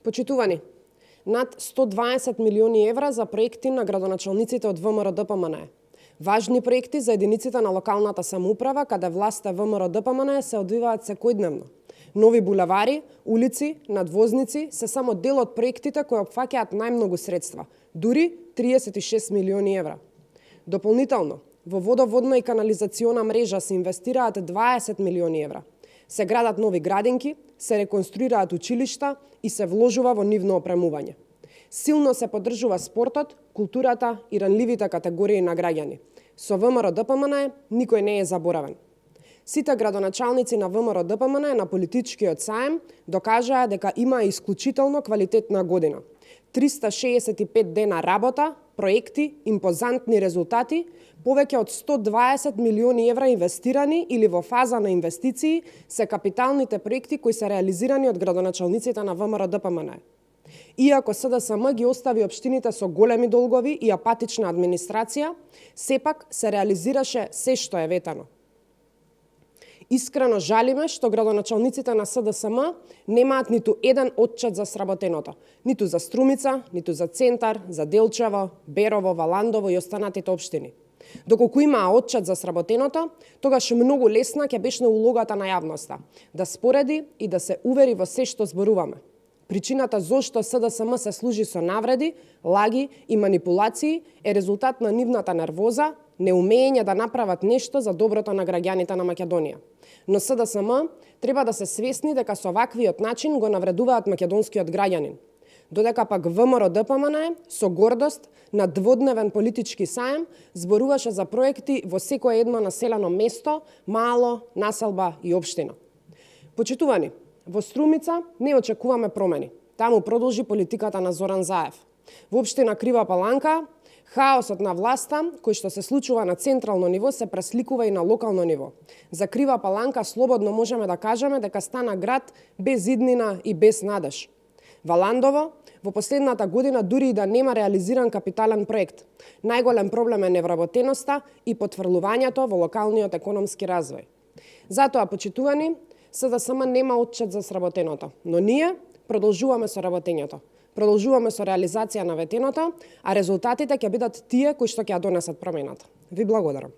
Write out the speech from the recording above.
Почитувани, над 120 милиони евра за проекти на градоначалниците од ВМРО-ДПМНЕ. Важни проекти за единиците на локалната самоуправа, каде власта ВМРО-ДПМНЕ се одвиваат секојдневно. Нови булевари, улици, надвозници се само дел од проектите кои опфаќаат најмногу средства, дури 36 милиони евра. Дополнително, во водоводна и канализациона мрежа се инвестираат 20 милиони евра. Се градат нови градинки, се реконструираат училишта и се вложува во нивно опремување. Силно се поддржува спортот, културата и ранливите категории на граѓани. Со ВМРО-ДПМНЕ никој не е заборавен. Сите градоначалници на ВМРО-ДПМНЕ на политичкиот саем докажаа дека има исклучително квалитетна година. 365 дена работа, проекти, импозантни резултати, повеќе од 120 милиони евра инвестирани или во фаза на инвестиции се капиталните проекти кои се реализирани од градоначалниците на ВМРО-ДПМНЕ. Иако СДСМ ги остави општините со големи долгови и апатична администрација, сепак се реализираше се што е ветано. Искрено жалиме што градоначалниците на СДСМ немаат ниту еден отчет за сработеното, ниту за Струмица, ниту за Центар, за Делчево, Берово, Валандово и останатите општини. Доколку имаа отчет за сработеното, тогаш многу лесна ќе беше улогата на јавноста, да спореди и да се увери во се што зборуваме. Причината зошто СДСМ се служи со навреди, лаги и манипулации е резултат на нивната нервоза, неумење да направат нешто за доброто на граѓаните на Македонија. Но СДСМ треба да се свесни дека со ваквиот начин го навредуваат македонскиот граѓанин. Додека пак ВМРО-ДПМНЕ со гордост на дводневен политички саем зборуваше за проекти во секое едно населено место, мало, населба и општина. Почитувани, во Струмица не очекуваме промени. Таму продолжи политиката на Зоран Заев. Во општина Крива Паланка, хаосот на власта, кој што се случува на централно ниво, се пресликува и на локално ниво. За Крива Паланка слободно можеме да кажеме дека стана град без иднина и без надеж. Валандово, во последната година дури и да нема реализиран капитален проект. Најголем проблем е невработеноста и потврлувањето во локалниот економски развој. Затоа, почитувани, СДСМ нема отчет за сработеното, но ние продолжуваме со работењето. Продолжуваме со реализација на ветеното, а резултатите ќе бидат тие кои што ќе ја донесат промената. Ви благодарам.